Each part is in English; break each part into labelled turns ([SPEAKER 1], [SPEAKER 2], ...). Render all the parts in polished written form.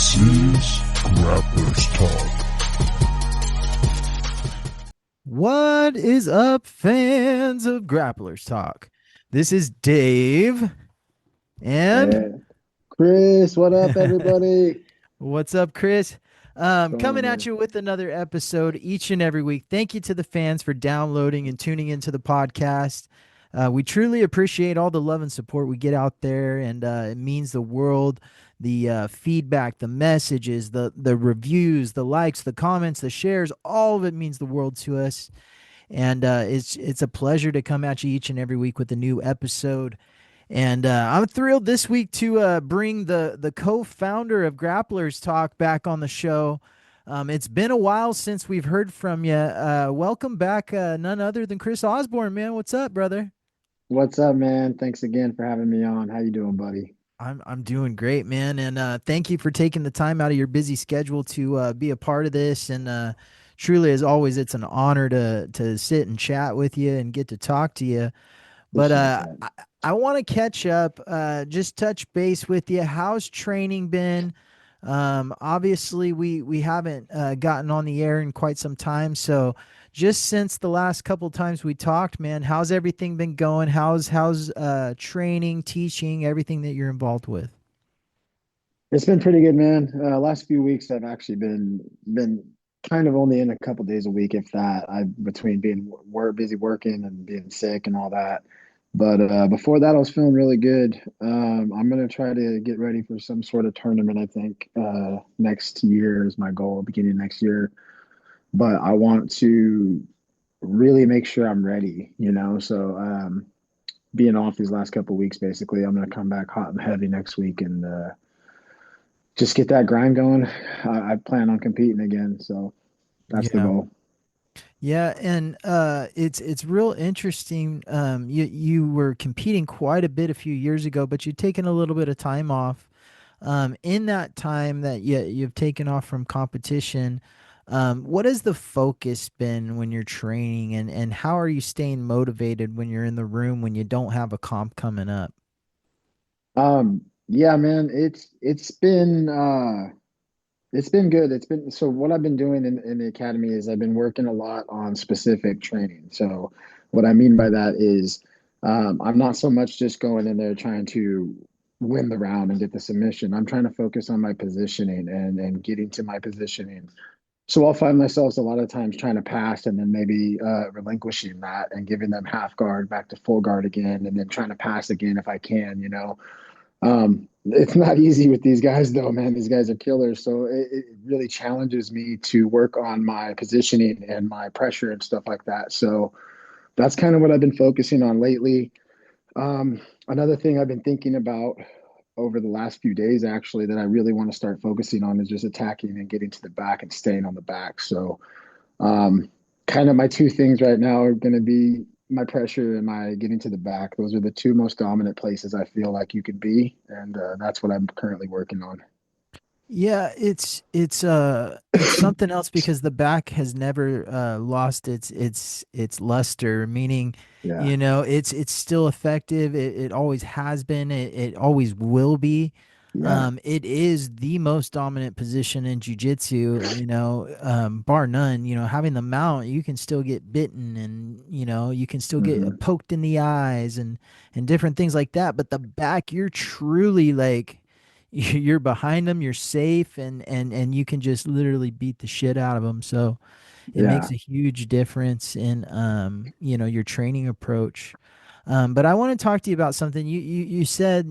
[SPEAKER 1] This is Grapplers Talk.
[SPEAKER 2] What is up, fans of Grapplers Talk? This is Dave, and
[SPEAKER 3] Hey, Chris, what up, everybody?
[SPEAKER 2] what's up, Chris?
[SPEAKER 3] What's going
[SPEAKER 2] Coming
[SPEAKER 3] on,
[SPEAKER 2] at
[SPEAKER 3] man?
[SPEAKER 2] you with another episode each and every week. Thank you to the fans for downloading and tuning into the podcast. We truly appreciate all the love and support we get out there, and it means the world. The feedback, the messages, the reviews, the likes, the comments, the shares, all of it means the world to us. And it's a pleasure to come at you each and every week with a new episode. And I'm thrilled this week to bring the co-founder of Grapplers Talk back on the show. It's been a while since we've heard from you. Welcome back, none other than Chris Osborne, man. What's up, brother?
[SPEAKER 3] What's up, man? Thanks again for having me on. How you doing, buddy?
[SPEAKER 2] I'm doing great, man, and thank you for taking the time out of your busy schedule to be a part of this. And truly, as always, it's an honor to sit and chat with you and get to talk to you. But
[SPEAKER 3] Appreciate that.
[SPEAKER 2] I want to catch up, just touch base with you. How's training been? Obviously, we haven't gotten on the air in quite some time, so just since the last couple times we talked, man, how's everything been going? How's training, teaching, everything that you're involved with?
[SPEAKER 3] It's been pretty good, man. Last few weeks, I've actually been kind of only in a couple days a week, if that. I between being busy working and being sick and all that. But before that, I was feeling really good. I'm gonna try to get ready for some sort of tournament. I think next year is my goal, beginning next year. But I want to really make sure I'm ready, you know. So being off these last couple of weeks, basically, I'm gonna come back hot and heavy next week and just get that grind going. I plan on competing again, so that's the
[SPEAKER 2] Yeah.
[SPEAKER 3] goal.
[SPEAKER 2] Yeah, and it's real interesting. You were competing quite a bit a few years ago, but you've taken a little bit of time off. In that time that you've taken off from competition, what has the focus been when you're training, and how are you staying motivated when you're in the room when you don't have a comp coming up?
[SPEAKER 3] Yeah, man, it's been good. It's been so what I've been doing in the academy is I've been working a lot on specific training. So what I mean by that is I'm not so much just going in there trying to win the round and get the submission. I'm trying to focus on my positioning and getting to my positioning. So I'll find myself a lot of times trying to pass and then maybe relinquishing that and giving them half guard back to full guard again, and then trying to pass again if I can, you know. It's not easy with these guys though, man. These guys are killers. So it really challenges me to work on my positioning and my pressure and stuff like that. So that's kind of what I've been focusing on lately. Another thing I've been thinking about over the last few days, actually, that I really want to start focusing on is just attacking and getting to the back and staying on the back. So um, kind of my two things right now are going to be my pressure and my getting to the back. Those are the two most dominant places I feel like you could be, and that's what I'm currently working on.
[SPEAKER 2] Yeah, it's something else because the back has never lost its luster, meaning,
[SPEAKER 3] Yeah.
[SPEAKER 2] it's still effective. It always has been. It always will be.
[SPEAKER 3] Yeah.
[SPEAKER 2] It is the most dominant position in jujitsu, bar none. Having the mount, you can still get bitten, and you can still get
[SPEAKER 3] Hmm.
[SPEAKER 2] poked in the eyes and different things like that. But the back, you're truly like you're behind them, you're safe, and you can just literally beat the shit out of them. So it makes
[SPEAKER 3] Yeah.
[SPEAKER 2] a huge difference in your training approach. But I want to talk to you about something you said,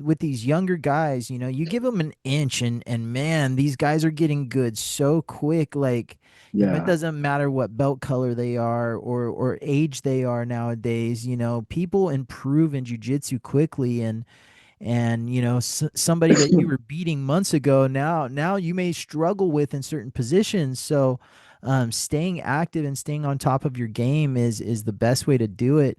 [SPEAKER 2] with these younger guys, you give them an inch, and man, these guys are getting good so quick. Like, it
[SPEAKER 3] Yeah.
[SPEAKER 2] doesn't matter what belt color they are or age they are nowadays. People improve in jujitsu quickly, and somebody that you were beating months ago, now you may struggle with in certain positions. So staying active and staying on top of your game is the best way to do it.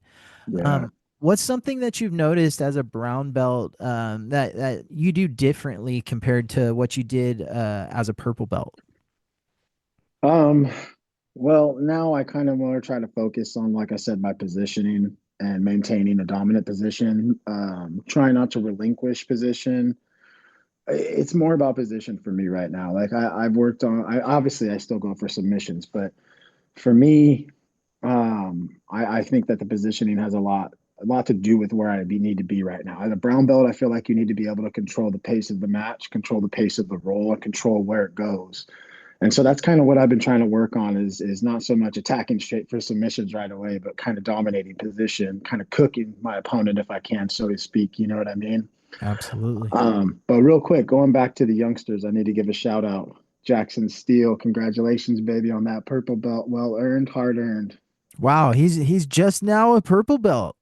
[SPEAKER 3] Yeah.
[SPEAKER 2] What's something that you've noticed as a brown belt, that you do differently compared to what you did as a purple belt?
[SPEAKER 3] Um, well, now I kind of want to try to focus on, like I said, my positioning and maintaining a dominant position. Try not to relinquish position. it's more about position for me right now. Like I've worked on, I obviously I still go for submissions, but for me, I think that the positioning has a lot to do with where need to be right now. At a brown belt, I feel like you need to be able to control the pace of the match, control the pace of the roll, and control where it goes. And so that's kind of what I've been trying to work on is not so much attacking straight for submissions right away, but kind of dominating position, kind of cooking my opponent if I can, so to speak. You know what I mean?
[SPEAKER 2] Absolutely.
[SPEAKER 3] But real quick, going back to the youngsters, I need to give a shout out. Jackson Steele, congratulations, baby, on that purple belt. Well earned, hard earned.
[SPEAKER 2] Wow, he's just now a purple belt.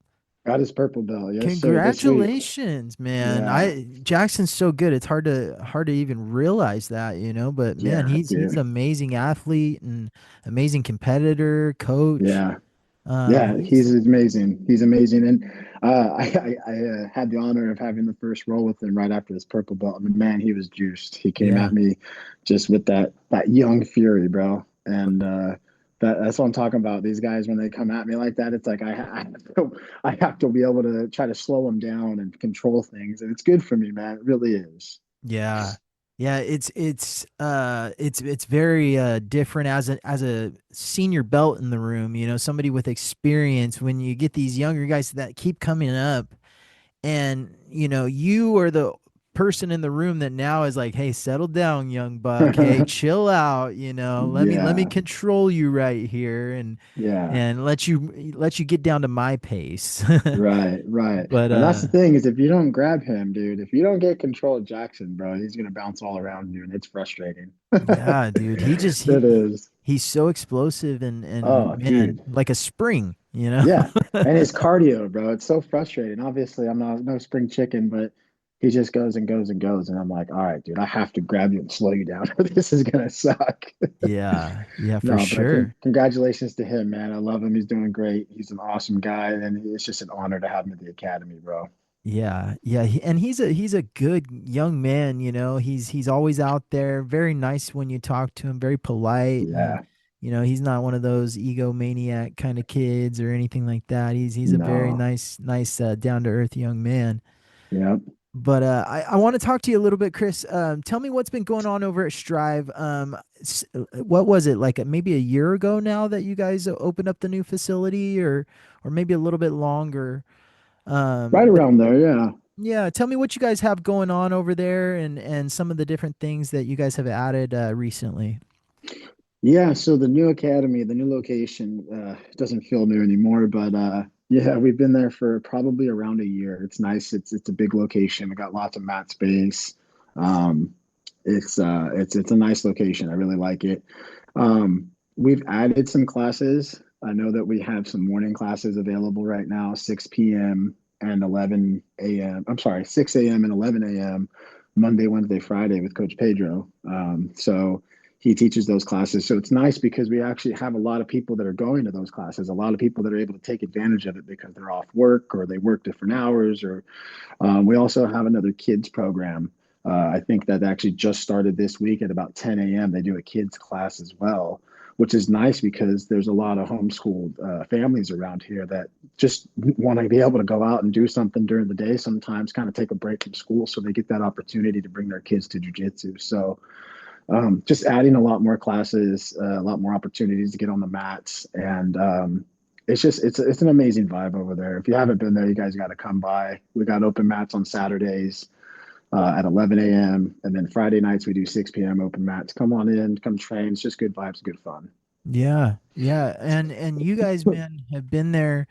[SPEAKER 3] Got his purple belt. Yes, sir. This week.
[SPEAKER 2] Congratulations, man.
[SPEAKER 3] Yeah.
[SPEAKER 2] I Jackson's so good. It's hard to even realize that, you know, but man,
[SPEAKER 3] Yeah,
[SPEAKER 2] he's an
[SPEAKER 3] dude.
[SPEAKER 2] amazing athlete and amazing competitor, coach.
[SPEAKER 3] Yeah. Yeah,
[SPEAKER 2] He's
[SPEAKER 3] he's amazing. He's amazing. And I had the honor of having the first roll with him right after this purple belt. And man, he was juiced. He came
[SPEAKER 2] yeah.
[SPEAKER 3] at me just with that young fury, bro. And that's what I'm talking about. These guys, when they come at me like that, it's like I have to be able to try to slow them down and control things. And it's good for me, man. It really is.
[SPEAKER 2] Yeah. Yeah, it's very different as a senior belt in the room, you know, somebody with experience when you get these younger guys that keep coming up and you know, you are the person in the room that now is like, "Hey, settle down, young buck. Hey, chill out, you know. Let me
[SPEAKER 3] Yeah.
[SPEAKER 2] control you right here
[SPEAKER 3] Yeah.
[SPEAKER 2] and let you get down to my pace."
[SPEAKER 3] Right, right.
[SPEAKER 2] But
[SPEAKER 3] And that's the thing is if you don't grab him, dude, if you don't get control of Jackson, bro, he's gonna bounce all around you and it's frustrating.
[SPEAKER 2] yeah, dude, he just
[SPEAKER 3] It is.
[SPEAKER 2] he's so explosive and
[SPEAKER 3] Oh,
[SPEAKER 2] man,
[SPEAKER 3] dude.
[SPEAKER 2] like a spring, you know?
[SPEAKER 3] Yeah. And his cardio, bro, it's so frustrating. Obviously, I'm not no spring chicken, but he just goes and goes and goes. And I'm like, all right, dude, I have to grab you and slow you down or this is gonna suck.
[SPEAKER 2] Yeah, yeah, for
[SPEAKER 3] No, but
[SPEAKER 2] sure.
[SPEAKER 3] congratulations to him, man. I love him. He's doing great. He's an awesome guy, and it's just an honor to have him at the academy, bro.
[SPEAKER 2] Yeah, yeah, and he's a good young man, you know. He's always out there, very nice when you talk to him, very polite and
[SPEAKER 3] Yeah.
[SPEAKER 2] you know, he's not one of those egomaniac kind of kids or anything like that. He's a very
[SPEAKER 3] No.
[SPEAKER 2] nice down to earth young man.
[SPEAKER 3] Yep.
[SPEAKER 2] But I want to talk to you a little bit, Chris. Tell me what's been going on over at Strive. What was it like? Maybe a year ago now that you guys opened up the new facility, or maybe a little bit longer.
[SPEAKER 3] Right
[SPEAKER 2] But
[SPEAKER 3] around there, yeah.
[SPEAKER 2] yeah, tell me what you guys have going on over there, and some of the different things that you guys have added recently.
[SPEAKER 3] Yeah, so the new academy, the new location, doesn't feel new anymore, but yeah, we've been there for probably around a year. It's nice. It's a big location. We got lots of mat space. Um, it's a nice location. I really like it. We've added some classes. I know that we have some morning classes available right now, 6 p.m. and 11 a.m. I'm sorry, 6 a.m. and 11 a.m. Monday, Wednesday, Friday with Coach Pedro. So he teaches those classes. So it's nice because we actually have a lot of people that are going to those classes, a lot of people that are able to take advantage of it because they're off work or they work different hours. Or we also have another kids program. I think that actually just started this week at about 10 a.m. They do a kids class as well, which is nice because there's a lot of homeschooled families around here that just want to be able to go out and do something during the day sometimes, kind of take a break from school. So they get that opportunity to bring their kids to jujitsu. So just adding a lot more classes, a lot more opportunities to get on the mats, and it's an amazing vibe over there. If you haven't been there, you guys got to come by. We got open mats on Saturdays at 11 a.m. and then Friday nights we do 6 p.m. open mats. Come on in, come train. It's just good vibes, good fun.
[SPEAKER 2] Yeah, yeah, and you guys, man, have been there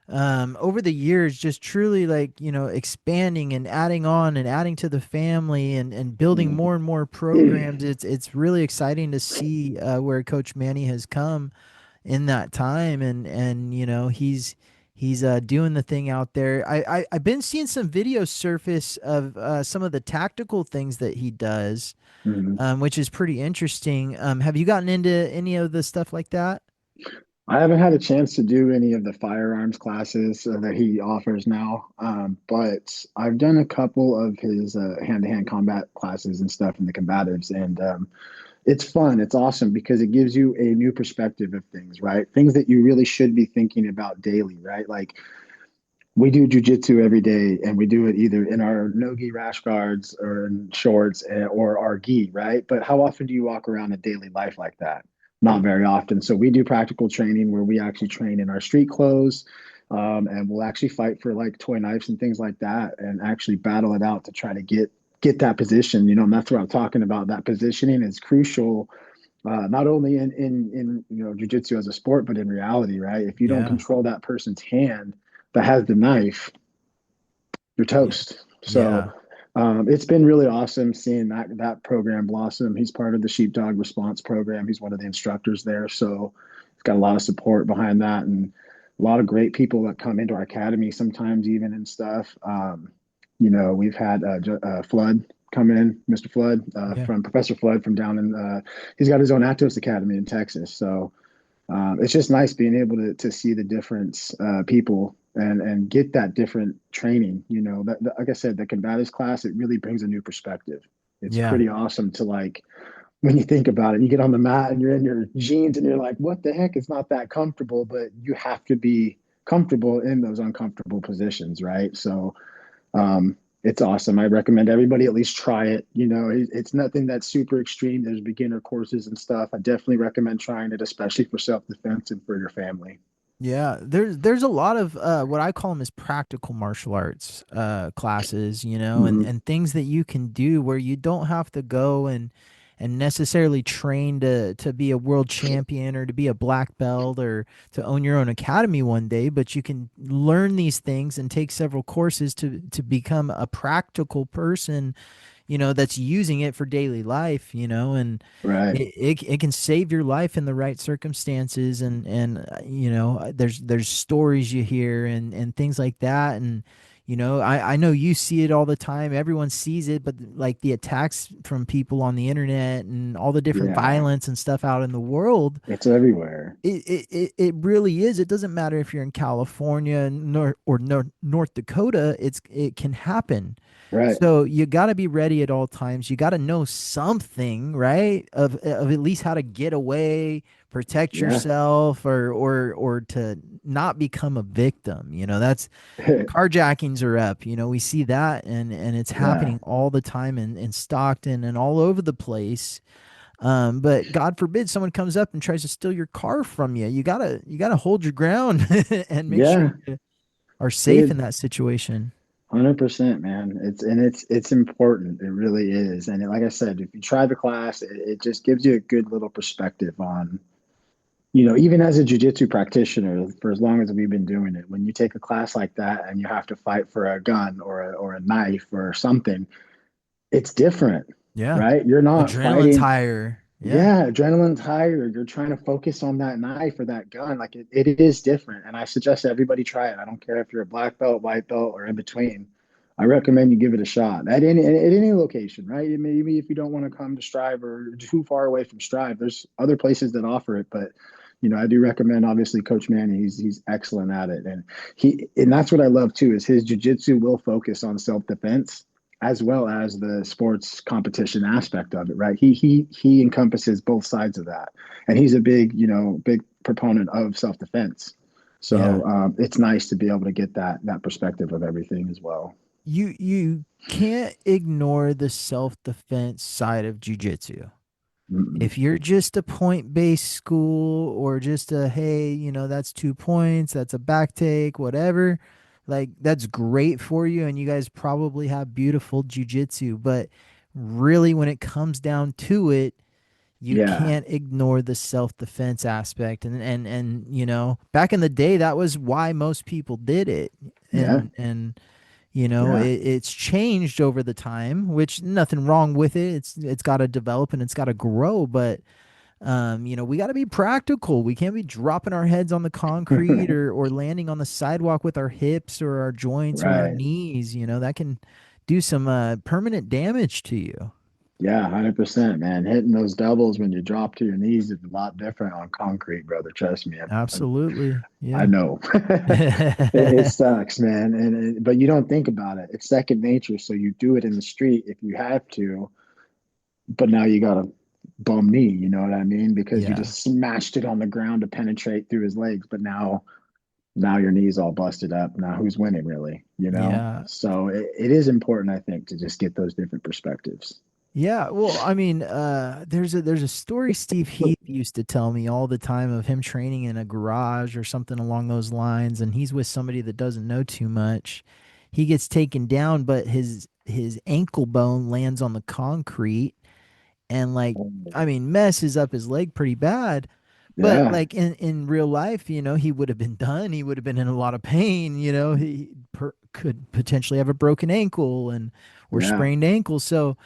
[SPEAKER 2] over the years, just truly like you know expanding and adding on and adding to the family and building more and more programs. It's really exciting to see where Coach Manny has come in that time, and you know he's doing the thing out there. I've been seeing some videos surface of some of the tactical things that he does,
[SPEAKER 3] Mhm.
[SPEAKER 2] which is pretty interesting. Have you gotten into any of the stuff like that?
[SPEAKER 3] I haven't had a chance to do any of the firearms classes that he offers now, but I've done a couple of his hand-to-hand combat classes and stuff in the combatives, and it's fun. It's awesome because it gives you a new perspective of things, right? Things that you really should be thinking about daily, right? Like We do jujitsu every day, and we do it either in our no-gi rash guards or in shorts or our gi, right? But how often do you walk around in daily life like that? Not very often. So we do practical training where we actually train in our street clothes, and we'll actually fight for like toy knives and things like that, and actually battle it out to try to get that position. And that's what I'm talking about. That positioning is crucial, not only in jujitsu as a sport, but in reality, right? If you don't
[SPEAKER 2] Yeah.
[SPEAKER 3] control that person's hand that has the knife, you're
[SPEAKER 2] Yeah.
[SPEAKER 3] toast. So
[SPEAKER 2] Yeah.
[SPEAKER 3] it's been really awesome seeing that program blossom. He's part of the Sheepdog Response Program. He's one of the instructors there, so he's got a lot of support behind that, and a lot of great people that come into our academy sometimes even and stuff. We've had Flood come in, Mr. Flood
[SPEAKER 2] Yeah.
[SPEAKER 3] from Professor Flood from down in. He's got his own Actos Academy in Texas, so it's just nice being able to see the difference people and get that different training. Like I said, the combatives class, it really brings a new perspective. It's
[SPEAKER 2] Yeah.
[SPEAKER 3] pretty awesome to like when you think about it, you get on the mat and you're in your jeans and you're like, what the heck? It's not that comfortable, but you have to be comfortable in those uncomfortable positions, right? So it's awesome. I recommend everybody at least try it. It's nothing that's super extreme. There's beginner courses and stuff. I definitely recommend trying it, especially for self-defense and for your family.
[SPEAKER 2] Yeah, there's a lot of what I call them is practical martial arts classes, and
[SPEAKER 3] Hmm.
[SPEAKER 2] and things that you can do where you don't have to go and necessarily train to be a world champion or to be a black belt or to own your own academy one day, but you can learn these things and take several courses to become a practical person, that's using it for daily life, and
[SPEAKER 3] Right.
[SPEAKER 2] it can save your life in the right circumstances. And there's stories you hear and things like that. And I know you see it all the time. Everyone sees it, but like the attacks from people on the internet and all the different
[SPEAKER 3] Yeah.
[SPEAKER 2] violence and stuff out in the world,
[SPEAKER 3] It's everywhere.
[SPEAKER 2] it really is. It doesn't matter if you're in California North Dakota. It can happen.
[SPEAKER 3] Right.
[SPEAKER 2] So you got to be ready at all times. You got to know something, right? Of at least how to get away, protect
[SPEAKER 3] Yeah.
[SPEAKER 2] yourself, or to not become a victim. That's carjackings are up. We see that, and it's
[SPEAKER 3] Yeah.
[SPEAKER 2] happening all the time in Stockton and all over the place. But God forbid someone comes up and tries to steal your car from you. You gotta hold your ground and make sure
[SPEAKER 3] Yeah.
[SPEAKER 2] you are safe in
[SPEAKER 3] Dude,
[SPEAKER 2] that situation.
[SPEAKER 3] 100%, man. It's important. It really is. And like I said, if you try the class, it just gives you a good little perspective on, even as a jujitsu practitioner, for as long as we've been doing it, when you take a class like that and you have to fight for a gun or a knife or something, it's different,
[SPEAKER 2] Yeah.
[SPEAKER 3] right? You're not
[SPEAKER 2] Adrenaline's
[SPEAKER 3] fighting.
[SPEAKER 2] higher. Yeah.
[SPEAKER 3] Yeah, adrenaline's higher. You're trying to focus on that knife or that gun. Like it is different. And I suggest everybody try it. I don't care if you're a black belt, white belt, or in between. I recommend you give it a shot at any location, right? Maybe if you don't want to come to Strive or too far away from Strive, there's other places that offer it. But I do recommend obviously Coach Manny. He's excellent at it. And that's what I love too, is his jujitsu will focus on self-defense as well as the sports competition aspect of it, right? He encompasses both sides of that, and he's a big proponent of self defense.
[SPEAKER 2] Yeah.
[SPEAKER 3] So it's nice to be able to get that perspective of everything as well.
[SPEAKER 2] You can't ignore the self-defense side of jujitsu.
[SPEAKER 3] Mm-mm.
[SPEAKER 2] If you're just a point-based school or just a hey, that's 2 points, that's a back take, whatever, like that's great for you and you guys probably have beautiful jujitsu, but really when it comes down to it, you
[SPEAKER 3] Yeah,
[SPEAKER 2] can't ignore the self-defense aspect. And back in the day that was why most people did it.
[SPEAKER 3] yeah,
[SPEAKER 2] And
[SPEAKER 3] yeah,
[SPEAKER 2] it's changed over the time, which nothing wrong with it. It's got to develop and it's got to grow, but we got to be practical. We can't be dropping our heads on the concrete or landing on the sidewalk with our hips or our joints or our
[SPEAKER 3] right.
[SPEAKER 2] knees. That can do some permanent damage to you.
[SPEAKER 3] Yeah, 100%, man. Hitting those doubles when you drop to your knees is a lot different on concrete, brother. Trust me.
[SPEAKER 2] Absolutely.
[SPEAKER 3] I
[SPEAKER 2] Yeah.
[SPEAKER 3] know. It sucks, man. But you don't think about it. It's second nature. So you do it in the street if you have to, but now you got a bum knee, you know what I mean? Because you
[SPEAKER 2] Yeah.
[SPEAKER 3] just smashed it on the ground to penetrate through his legs. But now now your knee's all busted up. Now who's winning really, you know?
[SPEAKER 2] Yeah.
[SPEAKER 3] So it is important, I think, to just get those different perspectives.
[SPEAKER 2] Yeah, well, I mean, there's a story Steve Heath used to tell me all the time of him training in a garage or something along those lines, and he's with somebody that doesn't know too much. He gets taken down, but his ankle bone lands on the concrete and like I mean messes up his leg pretty bad. But
[SPEAKER 3] Yeah,
[SPEAKER 2] like in real life, he would have been done. He would have been in a lot of pain. Could potentially have a broken ankle and or
[SPEAKER 3] yeah.
[SPEAKER 2] sprained ankle. So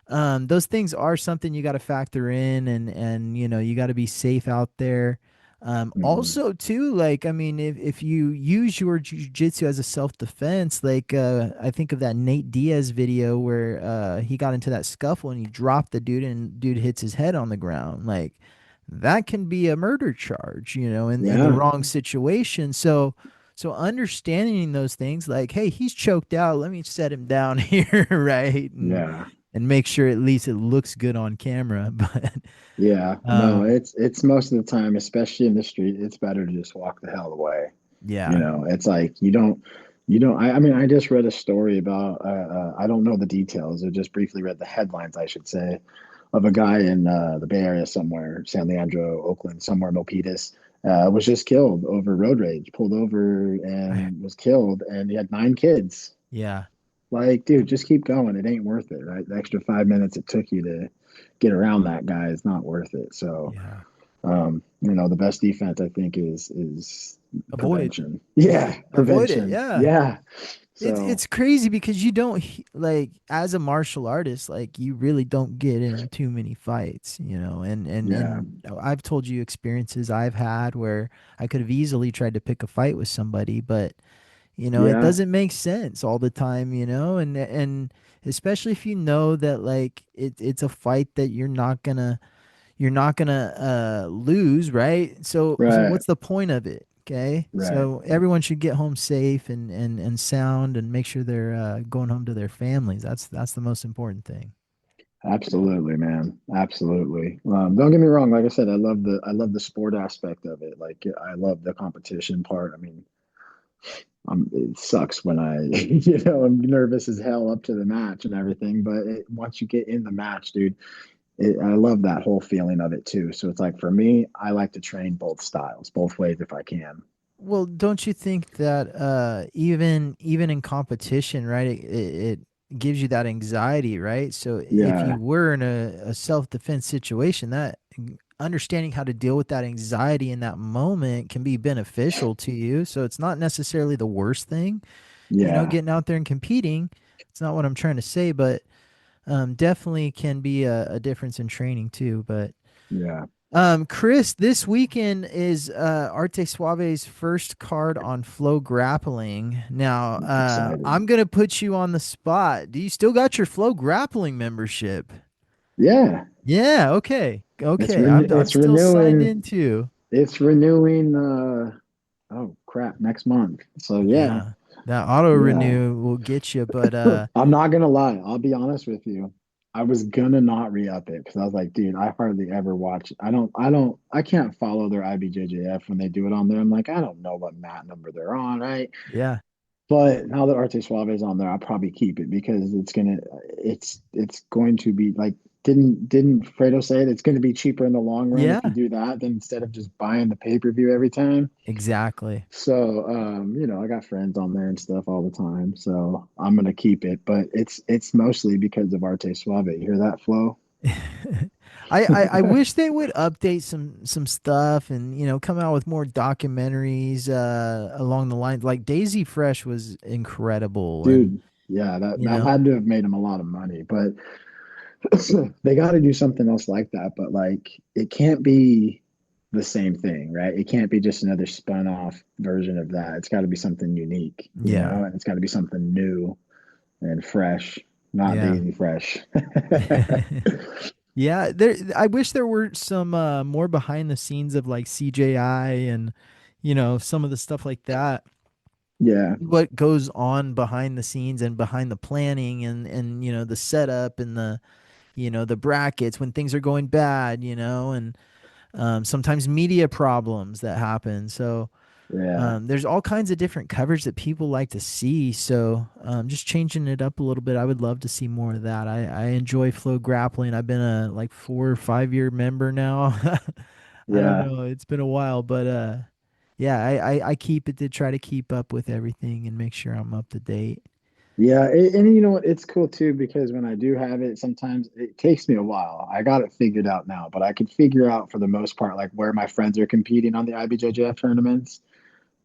[SPEAKER 2] those things are something you got to factor in, and you got to be safe out there.
[SPEAKER 3] Mhm.
[SPEAKER 2] Also too, like, I mean, if you use your jujitsu as a self-defense, like, I think of that Nate Diaz video where he got into that scuffle and he dropped the dude and dude hits his head on the ground, like that can be a murder charge, in the
[SPEAKER 3] Yeah,
[SPEAKER 2] wrong situation. So understanding those things, like, hey, he's choked out, let me set him down here, right?
[SPEAKER 3] yeah.
[SPEAKER 2] And make sure at least it looks good on camera. But
[SPEAKER 3] Yeah, no,
[SPEAKER 2] um,
[SPEAKER 3] it's most of the time, especially in the street, it's better to just walk the hell away. You
[SPEAKER 2] yeah,
[SPEAKER 3] know, it's like you don't. I mean, I just read a story about. I don't know the details. I just briefly read the headlines, I should say, of a guy in the Bay Area somewhere, San Leandro, Oakland, somewhere, Milpitas, was just killed over road rage. Pulled over and was killed, and he had 9 kids.
[SPEAKER 2] yeah,
[SPEAKER 3] Like, dude, just keep going. It ain't worth it, right? The extra 5 minutes it took you to get around that guy is not worth it. So,
[SPEAKER 2] yeah.
[SPEAKER 3] the best defense I think is
[SPEAKER 2] Avoid,
[SPEAKER 3] prevention. Yeah,
[SPEAKER 2] avoid it.
[SPEAKER 3] prevention.
[SPEAKER 2] Yeah.
[SPEAKER 3] Yeah.
[SPEAKER 2] It's
[SPEAKER 3] So,
[SPEAKER 2] it's crazy because you don't like as a martial artist, like you really don't get in too many fights, and
[SPEAKER 3] yeah,
[SPEAKER 2] I've told you experiences I've had where I could have easily tried to pick a fight with somebody, but it
[SPEAKER 3] yeah,
[SPEAKER 2] doesn't make sense all the time, and especially if you know that like it's a fight that you're not gonna lose, right? So
[SPEAKER 3] right,
[SPEAKER 2] what's the point of it? Okay,
[SPEAKER 3] right.
[SPEAKER 2] so everyone should get home safe and sound, and make sure they're going home to their families. That's the most important thing.
[SPEAKER 3] Absolutely, man. Absolutely. Don't get me wrong. Like I said, I love the sport aspect of it. Like I love the competition part. I mean, it sucks when I'm nervous as hell up to the match and everything. But once you get in the match, dude, I love that whole feeling of it too. So it's like for me, I like to train both styles, both ways if I can.
[SPEAKER 2] Well, don't you think that even in competition, right? It gives you that anxiety, right? So if
[SPEAKER 3] Yeah,
[SPEAKER 2] you were in a self-defense situation, that understanding how to deal with that anxiety in that moment can be beneficial to you. So it's not necessarily the worst thing,
[SPEAKER 3] yeah,
[SPEAKER 2] getting out there and competing. It's not what I'm trying to say, but definitely can be a difference in training too. But
[SPEAKER 3] yeah.
[SPEAKER 2] Chris, this weekend is Arte Suave's first card on Flow Grappling. Now,
[SPEAKER 3] Excited.
[SPEAKER 2] I'm gonna put you on the spot. Do you still got your Flow Grappling membership?
[SPEAKER 3] Yeah,
[SPEAKER 2] Yeah. Okay.
[SPEAKER 3] it's
[SPEAKER 2] Okay.
[SPEAKER 3] renew
[SPEAKER 2] I'm
[SPEAKER 3] it's
[SPEAKER 2] still signed
[SPEAKER 3] renewing.
[SPEAKER 2] in too.
[SPEAKER 3] It's renewing. Oh crap, next month. So yeah,
[SPEAKER 2] Yeah. That auto
[SPEAKER 3] yeah.
[SPEAKER 2] renew will get you, but
[SPEAKER 3] I'm not gonna lie. I'll be honest with you. I was gonna not re-up it because I was like, dude, I hardly ever watch. I can't follow their IBJJF when they do it on there. I'm like, I don't know what mat number they're on, right?
[SPEAKER 2] yeah.
[SPEAKER 3] But now that Arte Suave is on there, I'll probably keep it because it's going to be like didn't Fredo say it? It's going to be cheaper in the long run if you
[SPEAKER 2] Yeah.
[SPEAKER 3] do that than instead of just buying the pay-per-view every time.
[SPEAKER 2] Exactly.
[SPEAKER 3] So, I got friends on there and stuff all the time, so I'm gonna keep it. But it's mostly because of Arte Suave. You hear that flow?
[SPEAKER 2] I wish they would update some stuff and come out with more documentaries along the lines like Daisy Fresh was incredible and
[SPEAKER 3] Dude, yeah, that
[SPEAKER 2] you
[SPEAKER 3] that
[SPEAKER 2] know
[SPEAKER 3] had to have made him a lot of money, but they got to do something else like that. But like, it can't be the same thing, right? It can't be just another spun off version of that. It's got to be something unique,
[SPEAKER 2] yeah.
[SPEAKER 3] and it's got to be something new and fresh, not
[SPEAKER 2] Yeah.
[SPEAKER 3] Daisy Fresh.
[SPEAKER 2] Yeah, I wish there were some more behind the scenes of like CJI and some of the stuff like that.
[SPEAKER 3] Yeah,
[SPEAKER 2] What goes on behind the scenes and behind the planning and the setup and the brackets when things are going bad, and sometimes media problems that happen. So
[SPEAKER 3] Yeah.
[SPEAKER 2] There's all kinds of different coverage that people like to see. So just changing it up a little bit. I would love to see more of that. I enjoy flow grappling. I've been a like 4 or 5 year member now. I don't
[SPEAKER 3] Yeah.
[SPEAKER 2] know. It's been a while, but yeah, I keep it to try to keep up with everything and make sure I'm up to date.
[SPEAKER 3] Yeah, and you know what? It's cool too because when I do have it, sometimes it takes me a while. I got it figured out now, but I can figure out for the most part like where my friends are competing on the IBJJF tournaments.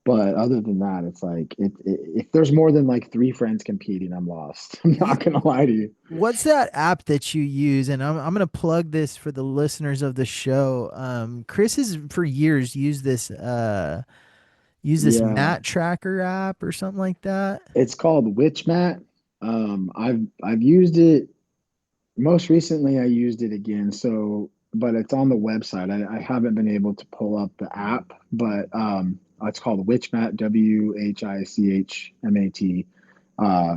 [SPEAKER 3] But other than that, it's like if there's more than like three friends competing, I'm lost. I'm
[SPEAKER 2] Yeah.
[SPEAKER 3] not gonna lie to you.
[SPEAKER 2] What's that app that you use? And I'm gonna plug this for the listeners of the show. Chris has for years used this
[SPEAKER 3] Yeah,
[SPEAKER 2] mat tracker app or something like that.
[SPEAKER 3] it's called Witch Mat. I've used it most recently. I used it again, so but it's on the website. I haven't been able to pull up the app, but it's called WitchMat, WHICHMAT. Uh,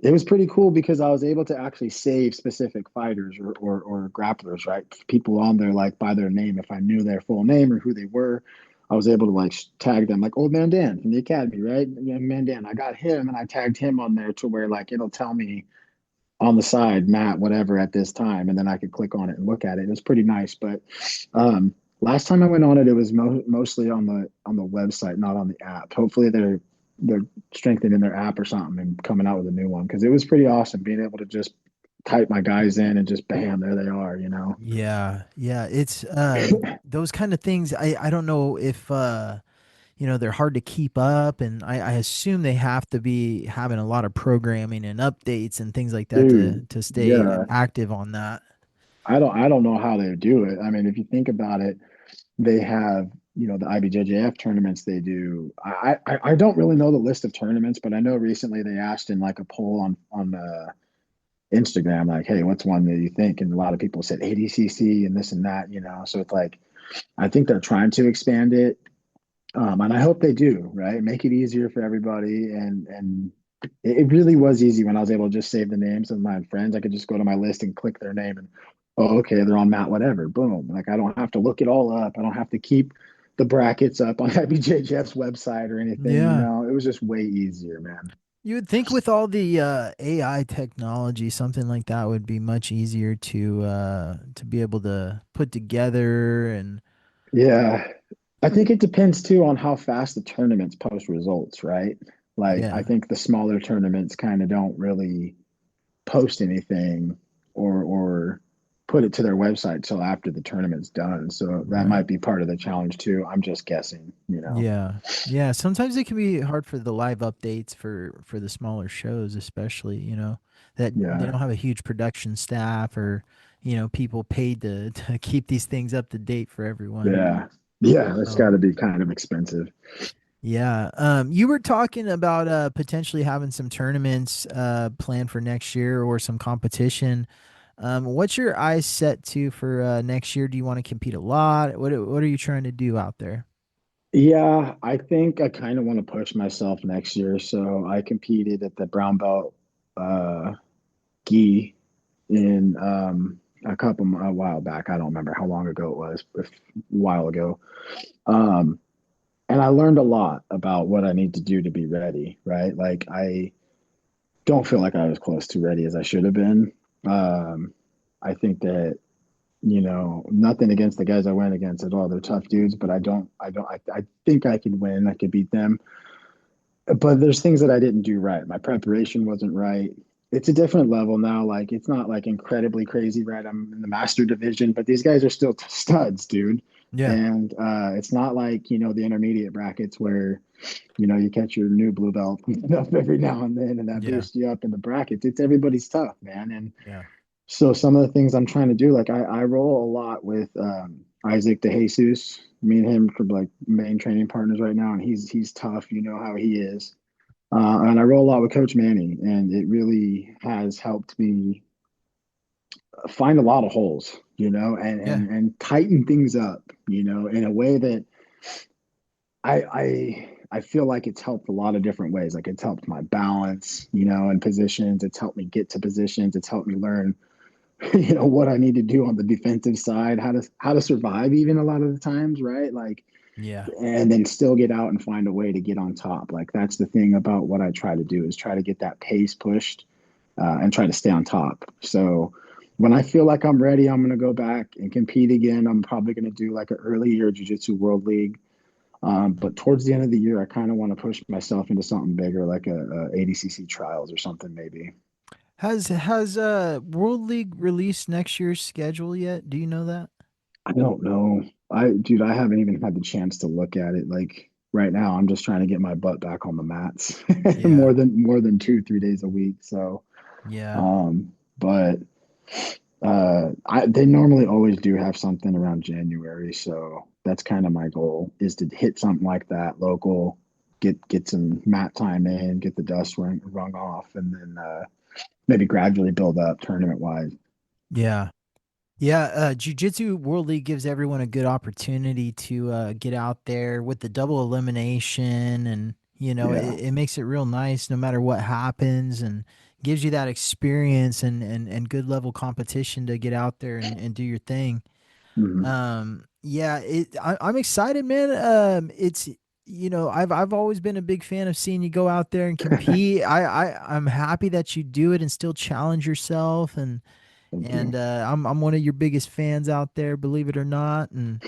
[SPEAKER 3] it was pretty cool because I was able to actually save specific fighters or grapplers, right? People on there like by their name. If I knew their full name or who they were, I was able to like tag them, like Old Man Dan from the Academy, right? Yeah, Man Dan. I got him and I tagged him on there to where like it'll tell me on the side, Matt, whatever at this time, and then I could click on it and look at it. It was pretty nice. But last time I went on it, it was mostly on the website, not on the app. Hopefully they're strengthening their app or something and coming out with a new one because it was pretty awesome being able to just type my guys in and just bam, there they are. You know.
[SPEAKER 2] Yeah, yeah. It's those kind of things. I don't know if they're hard to keep up, and I assume they have to be having a lot of programming and updates and things like that
[SPEAKER 3] Dude,
[SPEAKER 2] to stay
[SPEAKER 3] yeah,
[SPEAKER 2] active on that.
[SPEAKER 3] I don't know how they do it. I mean, if you think about it, they have the IBJJF tournaments they do. I don't really know the list of tournaments, but I know recently they asked in like a poll on Instagram, like, hey, what's one that you think? And a lot of people said ADCC and this and that, So it's like I think they're trying to expand it, and I hope they do, right? Make it easier for everybody, and it really was easy when I was able to just save the names of my friends. I could just go to my list and click their name, and oh, okay, they're on Mount whatever. Boom. Like I don't have to look it all up. I don't have to keep the brackets up on IBJJF's website or anything.
[SPEAKER 2] Yeah.
[SPEAKER 3] It was just way easier, man.
[SPEAKER 2] You would think with all the AI technology, something like that would be much easier to be able to put together and
[SPEAKER 3] Yeah. I think it depends too on how fast the tournaments post results, right? Like I
[SPEAKER 2] yeah.
[SPEAKER 3] think the smaller tournaments kind of don't really post anything or put it to their website till after the tournament's done. So that
[SPEAKER 2] Right.
[SPEAKER 3] might be part of the challenge too. I'm just guessing.
[SPEAKER 2] Yeah. Yeah. Sometimes it can be hard for the live updates for the smaller shows, especially, that they
[SPEAKER 3] Yeah.
[SPEAKER 2] don't have a huge production staff or, people paid to keep these things up to date for everyone.
[SPEAKER 3] Yeah. Yeah. That's got
[SPEAKER 2] So,
[SPEAKER 3] to be kind of expensive.
[SPEAKER 2] yeah. You were talking about potentially having some tournaments planned for next year or some competition. What's your eyes set to for next year? Do you want to compete a lot? What are you trying to do out there?
[SPEAKER 3] Yeah. I think I kind of want to push myself next year. So I competed at the brown belt uh, gi in a while back. I don't remember how long ago it was, but a while ago. Um, and I learned a lot about what I need to do to be ready, right? Like I don't feel like I was close to ready as I should have been. I think that, nothing against the guys I went against at all. They're tough dudes, but I think I could win. I could beat them. But there's things that I didn't do right. My preparation wasn't right. It's a different level now. Like it's not like incredibly crazy, right? I'm in the master division, but these guys are still studs, dude.
[SPEAKER 2] Yeah.
[SPEAKER 3] And it's not like, the intermediate brackets where, you catch your new blue belt up every now and then and that
[SPEAKER 2] Yeah.
[SPEAKER 3] boosts you up in the brackets. It's everybody's tough, man. And
[SPEAKER 2] Yeah.
[SPEAKER 3] so some of the things I'm trying to do, like I roll a lot with Isaac DeJesus. Me and him are like main training partners right now, and he's tough. You know how he is. And I roll a lot with Coach Manny, and it really has helped me find a lot of holes, and
[SPEAKER 2] Yeah.
[SPEAKER 3] tighten things up, in a way that I feel like it's helped a lot of different ways. Like it's helped my balance, in positions. It's helped me get to positions. It's helped me learn, what I need to do on the defensive side, how to survive even a lot of the times, right? Like
[SPEAKER 2] Yeah.
[SPEAKER 3] and then still get out and find a way to get on top. Like that's the thing about what I try to do is try to get that pace pushed and try to stay on top. So when I feel like I'm ready, I'm going to go back and compete again. I'm probably going to do like an early year jiu-jitsu world league. But towards the end of the year, I kind of want to push myself into something bigger, like a ADCC trials or something maybe.
[SPEAKER 2] Has World League released next year's schedule yet? Do you know that?
[SPEAKER 3] I don't know. Dude, I haven't even had the chance to look at it. Like right now, I'm just trying to get my butt back on the mats
[SPEAKER 2] Yeah.
[SPEAKER 3] more than 2, 3 days a week. So,
[SPEAKER 2] Yeah.
[SPEAKER 3] but they normally always do have something around January. So that's kind of my goal is to hit something like that local, get some mat time in, get the dust rung off, and then maybe gradually build up tournament wise.
[SPEAKER 2] Yeah. Yeah, Jiu-Jitsu World League gives everyone a good opportunity to get out there with the double elimination, and
[SPEAKER 3] Yeah.
[SPEAKER 2] it makes it real nice no matter what happens, and gives you that experience and good level competition to get out there and do your thing.
[SPEAKER 3] Hmm.
[SPEAKER 2] Yeah, I'm excited, man. It's I've always been a big fan of seeing you go out there and compete. I'm happy that you do it and still challenge yourself,
[SPEAKER 3] Thank
[SPEAKER 2] and
[SPEAKER 3] you.
[SPEAKER 2] I'm one of your biggest fans out there, believe it or not, and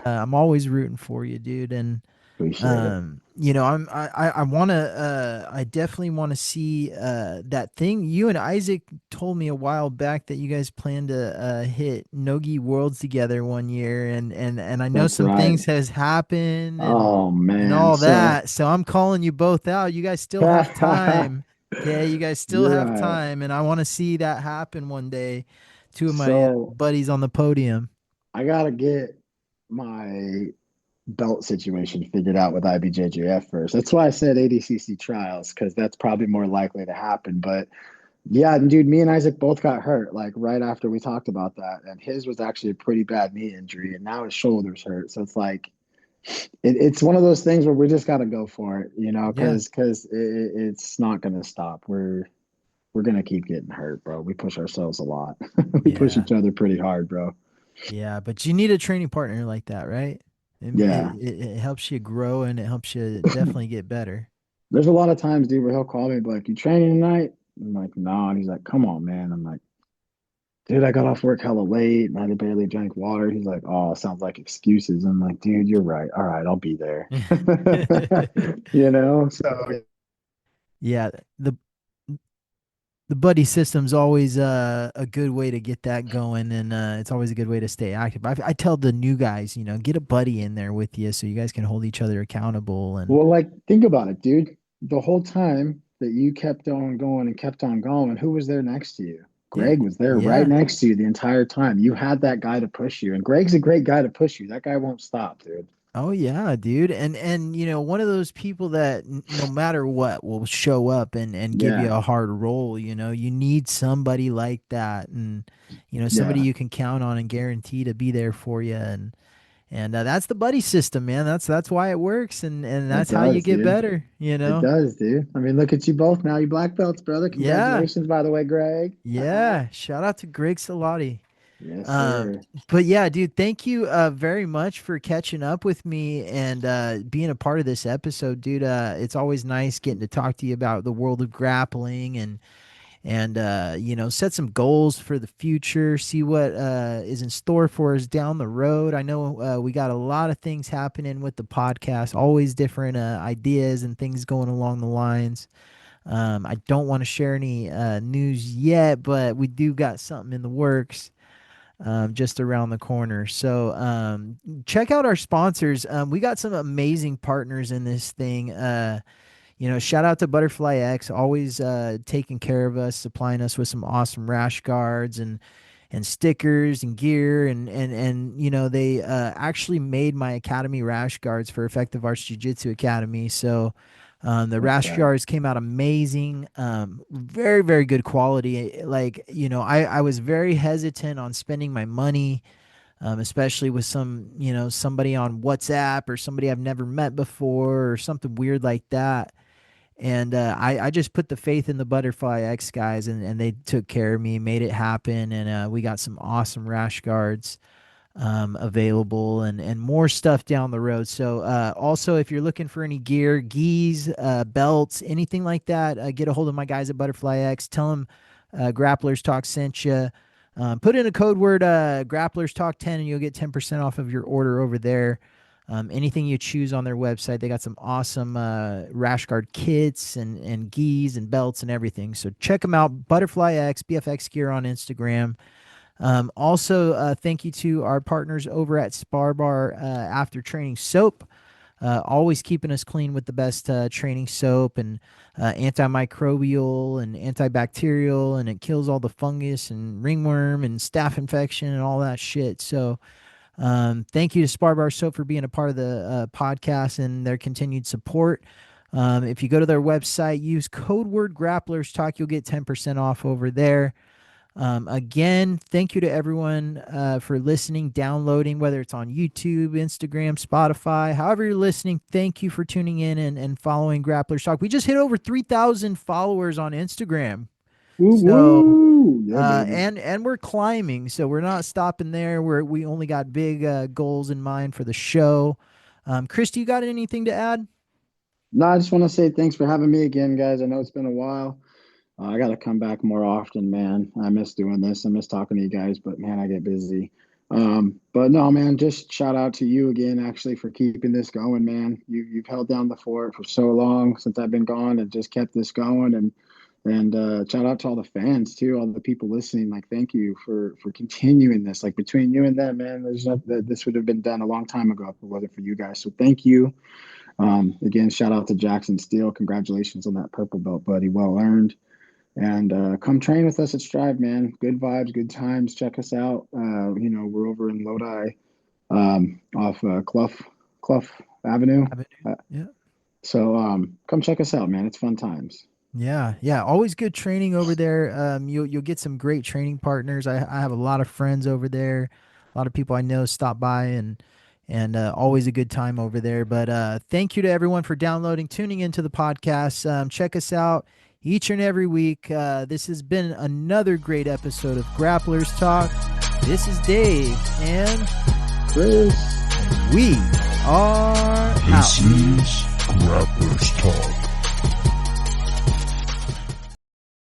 [SPEAKER 2] I'm always rooting for you, dude. And
[SPEAKER 3] Appreciate it.
[SPEAKER 2] I want to I definitely want to see that thing you and Isaac told me a while back that you guys plan to hit Nogi Worlds together one year, and I know
[SPEAKER 3] That's
[SPEAKER 2] some
[SPEAKER 3] right.
[SPEAKER 2] things has happened
[SPEAKER 3] Oh
[SPEAKER 2] and
[SPEAKER 3] man.
[SPEAKER 2] all
[SPEAKER 3] So
[SPEAKER 2] that. So I'm calling you both out. You guys still have time. Okay, you guys still
[SPEAKER 3] you're
[SPEAKER 2] have
[SPEAKER 3] right.
[SPEAKER 2] time, and I want to see that happen one day. Two of my
[SPEAKER 3] So
[SPEAKER 2] buddies on the podium.
[SPEAKER 3] I gotta get my belt situation figured out with IBJJF first. That's why I said ADCC trials, because that's probably more likely to happen. But yeah, dude, me and Isaac both got hurt like right after we talked about that. And his was actually a pretty bad knee injury, and now his shoulder's hurt. So it's like it's one of those things where we just got to go for it,
[SPEAKER 2] Yeah,
[SPEAKER 3] because it's not going to stop. We're going to keep getting hurt, bro. We push ourselves a lot. We push
[SPEAKER 2] yeah.
[SPEAKER 3] each other pretty hard, bro.
[SPEAKER 2] Yeah, but you need a training partner like that, right?
[SPEAKER 3] Yeah.
[SPEAKER 2] It helps you grow and it helps you definitely get better.
[SPEAKER 3] There's a lot of times, dude, where he'll call me and be like, "You training tonight?" I'm like, "No." And he's like, "Come on, man." I'm like, "Dude, I got off work hella late and I barely drank water." He's like, "Oh, sounds like excuses." I'm like, "Dude, you're right. All right, I'll be there." So
[SPEAKER 2] Yeah, the the buddy system's always a good way to get that going, and it's always a good way to stay active. I tell the new guys, get a buddy in there with you so you guys can hold each other accountable. And
[SPEAKER 3] well, like, think about it, dude. The whole time that you kept on going and kept on going, who was there next to you?
[SPEAKER 2] yeah,
[SPEAKER 3] Greg was there right
[SPEAKER 2] yeah.
[SPEAKER 3] next to you the entire time. You had that guy to push you, and Greg's a great guy to push you. That guy won't stop, dude.
[SPEAKER 2] Oh yeah, dude. And one of those people that no matter what will show up and give you
[SPEAKER 3] Yeah,
[SPEAKER 2] a hard roll, you need somebody like that, and somebody
[SPEAKER 3] yeah,
[SPEAKER 2] you can count on and guarantee to be there for you. And that's the buddy system, man. That's why it works, and
[SPEAKER 3] it
[SPEAKER 2] that's how you
[SPEAKER 3] does,
[SPEAKER 2] get
[SPEAKER 3] dude.
[SPEAKER 2] better,
[SPEAKER 3] It does, dude. I mean, look at you both now. You black belts, brother.
[SPEAKER 2] Yeah.
[SPEAKER 3] Congratulations, by the way, Greg.
[SPEAKER 2] Yeah. Shout out to Greg Salati.
[SPEAKER 3] Yes,
[SPEAKER 2] Um,
[SPEAKER 3] sir.
[SPEAKER 2] but yeah, dude, thank you very much for catching up with me and being a part of this episode, dude. It's always nice getting to talk to you about the world of grappling and set some goals for the future, see what is in store for us down the road. I know we got a lot of things happening with the podcast, always different ideas and things going along the lines. I don't want to share any news yet, but we do got something in the works just around the corner. So check out our sponsors. We got some amazing partners in this thing. Shout out to Butterfly X, always taking care of us, supplying us with some awesome rash guards and stickers and gear and they actually made my academy rash guards for Effective Arts Jiu-Jitsu Academy. So the
[SPEAKER 3] That's
[SPEAKER 2] rash
[SPEAKER 3] right.
[SPEAKER 2] guards came out amazing, very very good quality. Like I was very hesitant on spending my money, especially with somebody on WhatsApp or somebody I've never met before or something weird like that. And I just put the faith in the Butterfly X guys, and they took care of me, made it happen, and we got some awesome rash guards. available, and more stuff down the road. So also, if you're looking for any gear, gis, belts, anything like that, get a hold of my guys at Butterfly X. Tell them Grapplers Talk sent you. Put in a code word Grapplers Talk 10 and you'll get 10% off of your order over there. Anything you choose on their website, they got some awesome rash guard kits and gis and belts and everything. So check them out. Butterfly X, BFX Gear on Instagram. Also, thank you to our partners over at Spar Bar After Training Soap. Always keeping us clean with the best training soap and antimicrobial and antibacterial, and it kills all the fungus and ringworm and staph infection and all that shit. So thank you to Spar Bar Soap for being a part of the podcast and their continued support. If you go to their website, use code word Grapplers Talk, you'll get 10% off over there. Again, thank you to everyone for listening, downloading, whether it's on YouTube, Instagram, Spotify, however you're listening. Thank you for tuning in and following Grapplers Talk. We just hit over 3,000 followers on Instagram.
[SPEAKER 3] Woo, yeah,
[SPEAKER 2] and we're climbing, so we're not stopping there. We only got big goals in mind for the show. Chris, do you got anything to add?
[SPEAKER 3] No, I just want to say thanks for having me again, guys. I know it's been a while. I got to come back more often, man. I miss doing this. I miss talking to you guys, but man, I get busy. But no, man, just shout out to you again, actually, for keeping this going, man. You've held down the fort for so long since I've been gone and just kept this going. And shout out to all the fans too, all the people listening. Like, thank you for continuing this. Like, between you and them, man, this would have been done a long time ago if it wasn't for you guys. So thank you. Again, shout out to Jackson Steele. Congratulations on that purple belt, buddy. Well earned. And come train with us at Strive, man. Good vibes, good times. Check us out. We're over in Lodi, off Clough Avenue.
[SPEAKER 2] Yeah.
[SPEAKER 3] So come check us out, man. It's fun times.
[SPEAKER 2] Yeah. Always good training over there. You'll get some great training partners. I have a lot of friends over there. A lot of people I know stop by and always a good time over there. But thank you to everyone for downloading, tuning into the podcast. Check us out each and every week. This has been another great episode of Grapplers Talk. This is Dave and
[SPEAKER 3] Chris.
[SPEAKER 2] We are
[SPEAKER 1] This
[SPEAKER 2] out.
[SPEAKER 1] is Grapplers Talk.